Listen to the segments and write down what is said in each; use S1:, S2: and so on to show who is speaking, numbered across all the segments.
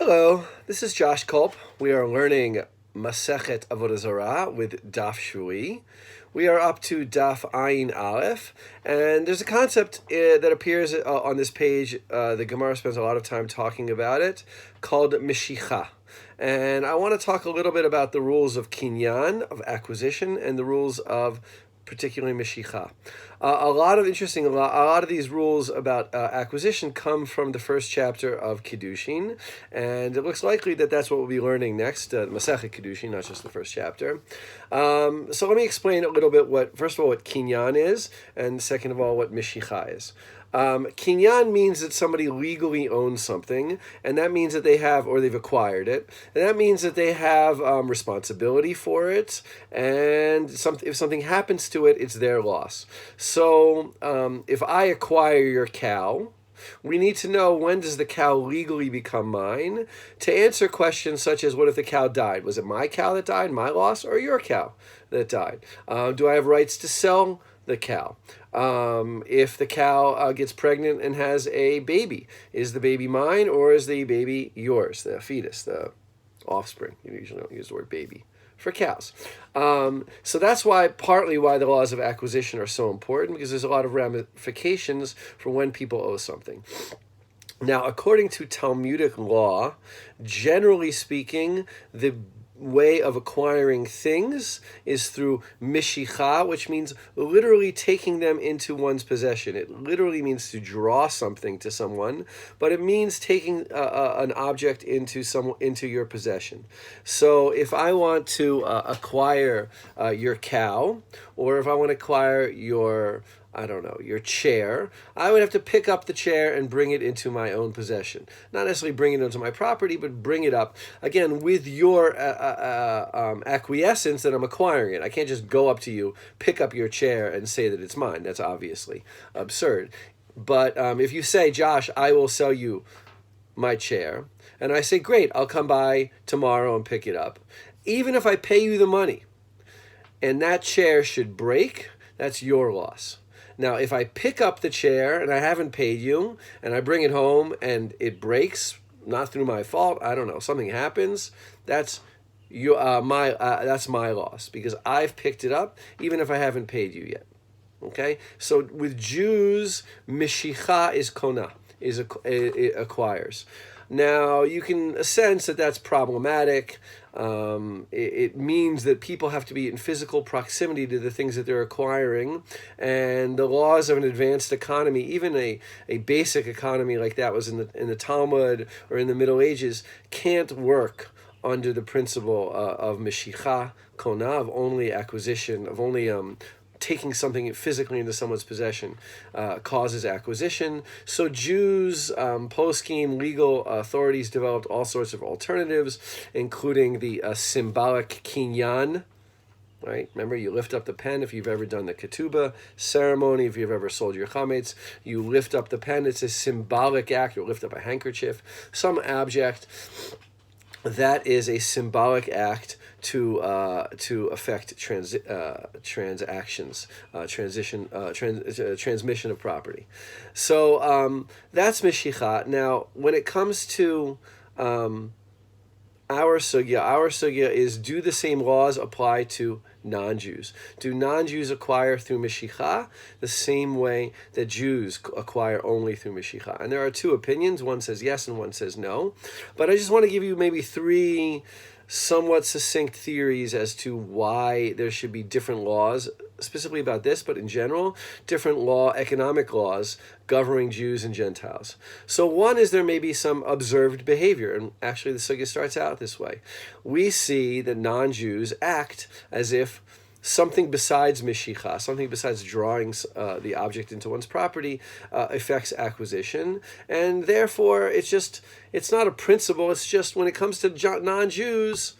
S1: Hello, this is Josh Kulp. We are learning Masechet Avodah Zarah with Daf Shevui. We are up to Daf Ayin Aleph, and there's a concept that appears on this page. The Gemara spends a lot of time talking about it, called Meshicha. And I want to talk a little bit about the rules of Kinyan, of acquisition, and the rules of particularly Meshicha. A lot of these rules about acquisition come from the first chapter of Kiddushin, and it looks likely that that's what we'll be learning next, Masechet Kiddushin, not just the first chapter. So let me explain a little bit first of all, what Kinyan is, and second of all, what Meshicha is. Kinyan means that somebody legally owns something, and that means that they have, or they've acquired it, and that means that they have responsibility for it, and if something happens to it, it's their loss. So if I acquire your cow, we need to know, when does the cow legally become mine, to answer questions such as, what if the cow died? Was it my cow that died, my loss, or your cow that died? Do I have rights to sell the cow? If the cow gets pregnant and has a baby, is the baby mine, or is the baby yours, the fetus, the offspring? You usually don't use the word baby for cows. So that's partly why the laws of acquisition are so important, because there's a lot of ramifications for when people owe something. Now, according to Talmudic law, generally speaking, the way of acquiring things is through mishicha, which means literally taking them into one's possession. It literally means to draw something to someone, but it means taking an object into your possession. So if I want to acquire your cow, or if I want to acquire your chair, I would have to pick up the chair and bring it into my own possession. Not necessarily bring it into my property, but bring it up, again, with your acquiescence that I'm acquiring it. I can't just go up to you, pick up your chair, and say that it's mine. That's obviously absurd. But if you say, Josh, I will sell you my chair, and I say, great, I'll come by tomorrow and pick it up, even if I pay you the money, and that chair should break, that's your loss. Now, if I pick up the chair and I haven't paid you, and I bring it home and it breaks, not through my fault, I don't know, something happens, that's my loss, because I've picked it up even if I haven't paid you yet. Okay? So with Jews, Meshicha is kona, it acquires. Now, you can sense that that's problematic. It means that people have to be in physical proximity to the things that they're acquiring, and the laws of an advanced economy, even a basic economy like that was in the Talmud or in the Middle Ages, can't work under the principle of Meshicha, Kona, of only acquisition, of only taking something physically into someone's possession causes acquisition. So Jews, poskim, legal authorities developed all sorts of alternatives, including the symbolic kinyan. Right? Remember, you lift up the pen if you've ever done the ketubah ceremony, if you've ever sold your chametz, you lift up the pen. It's a symbolic act. You lift up a handkerchief, some object. That is a symbolic act to affect transactions, transmission of property. So that's Meshicha. Now, when it comes to our sugya is, do the same laws apply to non-Jews? Do non-Jews acquire through Meshicha the same way that Jews acquire only through Meshicha? And there are two opinions. One says yes and one says no. But I just want to give you maybe three somewhat succinct theories as to why there should be different laws, specifically about this, but in general, different economic laws governing Jews and Gentiles. So one is, there may be some observed behavior, and actually the sugya starts out this way. We see that non-Jews act as if something besides Meshicha, something besides drawing the object into one's property, affects acquisition, and therefore it's not a principle. It's just, when it comes to non-Jews,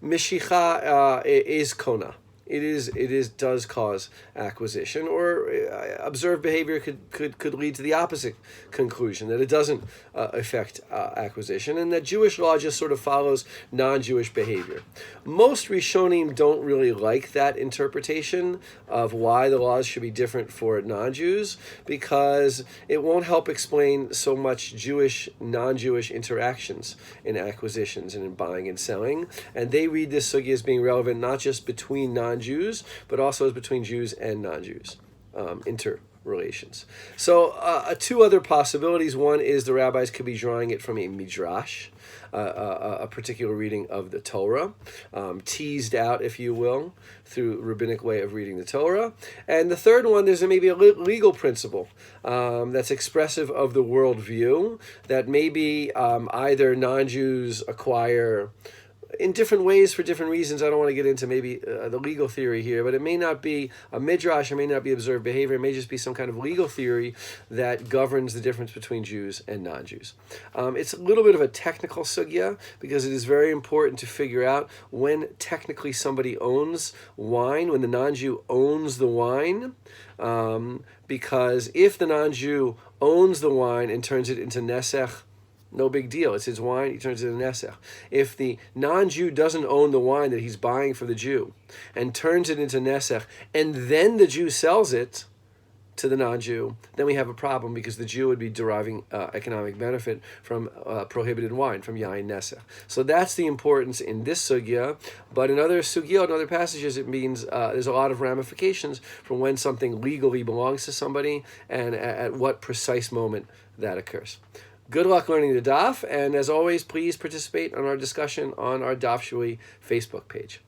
S1: Meshicha is kona. it does cause acquisition, or observed behavior could lead to the opposite conclusion, that it doesn't affect acquisition, and that Jewish law just sort of follows non-Jewish behavior. Most Rishonim don't really like that interpretation of why the laws should be different for non-Jews, because it won't help explain so much Jewish, non-Jewish interactions in acquisitions and in buying and selling. And they read this sugya as being relevant not just between non-Jews, but also as between Jews and non-Jews, interrelations. So two other possibilities. One is the rabbis could be drawing it from a midrash, a particular reading of the Torah, teased out, if you will, through rabbinic way of reading the Torah. And the third one, there's maybe a legal principle that's expressive of the worldview, that maybe either non-Jews acquire in different ways for different reasons. I don't want to get into maybe the legal theory here, but it may not be a midrash, it may not be observed behavior, it may just be some kind of legal theory that governs the difference between Jews and non-Jews. It's a little bit of a technical sugya, because it is very important to figure out when technically somebody owns wine, when the non-Jew owns the wine, because if the non-Jew owns the wine and turns it into nesech, no big deal. It's his wine. He turns it into nesech. If the non-Jew doesn't own the wine that he's buying for the Jew and turns it into nesech, and then the Jew sells it to the non-Jew, then we have a problem, because the Jew would be deriving economic benefit from prohibited wine, from yain nesech. So that's the importance in this sugya. But in other sugyot, in other passages, it means there's a lot of ramifications from when something legally belongs to somebody and at what precise moment that occurs. Good luck learning the daf, and as always, please participate in our discussion on our Daf Shevui Facebook page.